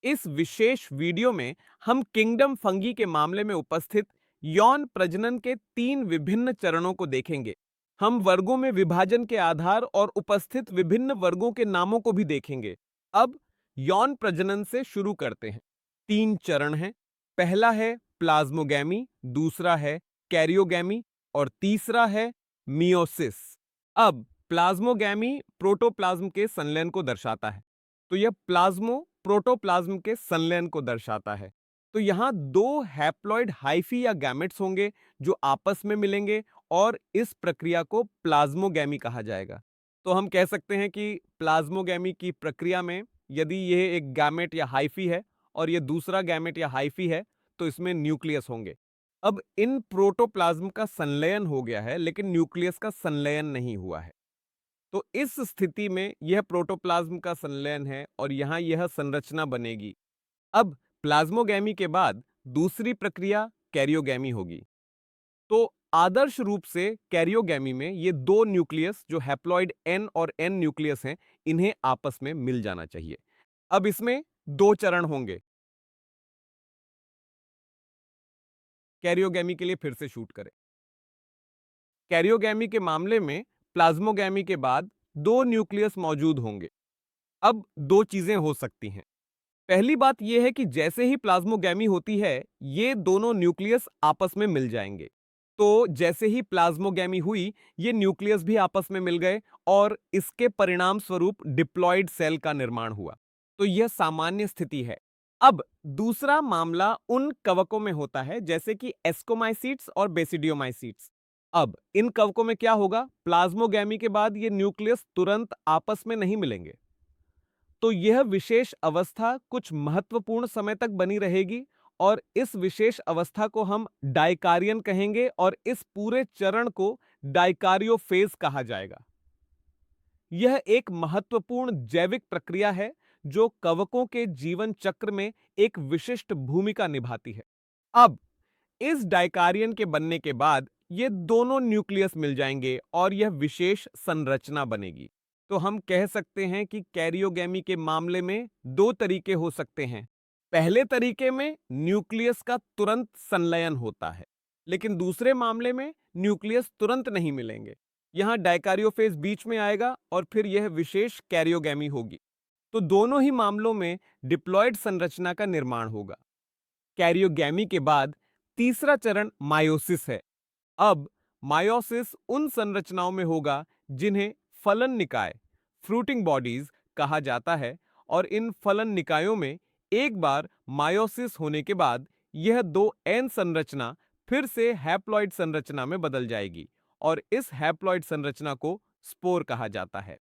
इस विशेष वीडियो में हम किंगडम फंगी के मामले में उपस्थित यौन प्रजनन के 3 विभिन्न चरणों को देखेंगे। हम वर्गों में विभाजन के आधार और उपस्थित विभिन्न वर्गों के नामों को भी देखेंगे। अब यौन प्रजनन से शुरू करते हैं। 3 चरण हैं। पहला है प्लाज्मोगैमी, दूसरा है कैरियोगैमी और तीसरा है मियोसिस। अब प्लाज्मोगैमी प्रोटोप्लाज्म के संलयन को दर्शाता है, तो यह प्लाज्मो प्रोटोप्लाज्म के संलयन को दर्शाता है। तो यहां 2 हैप्लॉइड हाइफी या गैमेट्स होंगे जो आपस में मिलेंगे और इस प्रक्रिया को प्लाज्मोगैमी कहा जाएगा। तो हम कह सकते हैं कि प्लाज्मोगैमी की प्रक्रिया में यदि यह एक गैमेट या हाइफी है और यह दूसरा गैमेट या हाइफी है तो इसमें न्यूक्लियस होंगे। अब इन प्रोटोप्लाज्म का संलयन हो गया है लेकिन न्यूक्लियस का संलयन नहीं हुआ है। तो इस स्थिति में यह प्रोटोप्लाज्म का संलयन है और यहां यह संरचना बनेगी। अब प्लाज्मोगैमी के बाद दूसरी प्रक्रिया कैरियोगैमी होगी। तो आदर्श रूप से कैरियोगैमी में ये 2 न्यूक्लियस जो हैप्लॉइड N और N न्यूक्लियस हैं, इन्हें आपस में मिल जाना चाहिए। अब इसमें 2 चरण होंगे। कैरियोगैमी के लिए फिर से शूट करें। कैरियोगैमी के मामले में प्लाज्मोगैमी के बाद 2 न्यूक्लियस मौजूद होंगे। अब 2 चीजें हो सकती हैं। पहली बात यह है कि जैसे ही प्लाज्मोगैमी होती है, ये दोनों न्यूक्लियस आपस में मिल जाएंगे। तो जैसे ही प्लाज्मोगैमी हुई, ये न्यूक्लियस भी आपस में मिल गए और इसके परिणाम स्वरूप डिप्लॉइड सेल का निर्माण हुआ। तो यह सामान्य स्थिति है। अब दूसरा मामला उन कवकों में होता है जैसे कि एस्कोमाइसीट्स और बेसिडियोमाइसीट्स। अब इन कवकों में क्या होगा? प्लाज्मोगैमी के बाद ये न्यूक्लियस तुरंत आपस में नहीं मिलेंगे, तो यह विशेष अवस्था कुछ महत्वपूर्ण समय तक बनी रहेगी और इस विशेष अवस्था को हम डाइकारियन कहेंगे और इस पूरे चरण को डाइकारियोफेज कहा जाएगा। यह एक महत्वपूर्ण जैविक प्रक्रिया है जो कवकों के जीवन चक्र में एक विशिष्ट भूमिका निभाती है। अब इस डाइकारियन के बनने के बाद ये दोनों न्यूक्लियस मिल जाएंगे और यह विशेष संरचना बनेगी। तो हम कह सकते हैं कि कैरियोगैमी के मामले में 2 तरीके हो सकते हैं। पहले तरीके में न्यूक्लियस का तुरंत संलयन होता है, लेकिन दूसरे मामले में न्यूक्लियस तुरंत नहीं मिलेंगे। यहां डाइकारियोफेज बीच में आएगा और फिर यह विशेष कैरियोगैमी होगी। तो दोनों ही मामलों में डिप्लॉयड संरचना का निर्माण होगा। कैरियोगैमी के बाद तीसरा चरण मायोसिस है। अब मायोसिस उन संरचनाओं में होगा जिन्हें फलन निकाय फ्रूटिंग बॉडीज कहा जाता है और इन फलन निकायों में एक बार मायोसिस होने के बाद यह 2 एन संरचना फिर से हैप्लॉइड संरचना में बदल जाएगी और इस हैप्लॉइड संरचना को स्पोर कहा जाता है।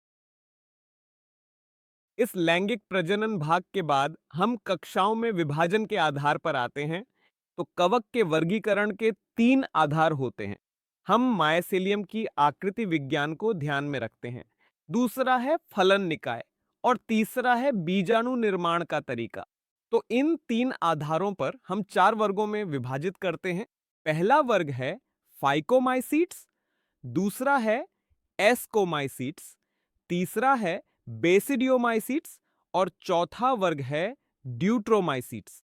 इस लैंगिक प्रजनन भाग के बाद हम कक्षाओं में विभाजन के आधार पर आते हैं। तो कवक के वर्गीकरण के 3 आधार होते हैं। हम मायसेलियम की आकृति विज्ञान को ध्यान में रखते हैं। दूसरा है फलन निकाय और तीसरा है बीजाणु निर्माण का तरीका। तो इन 3 आधारों पर हम 4 वर्गों में विभाजित करते हैं। पहला वर्ग है फाइकोमाइसीट्स, दूसरा है एस्कोमाइसीट्स, तीसरा है बेसिडियोमाइसीट्स और चौथा वर्ग है ड्यूट्रोमाइसीट्स।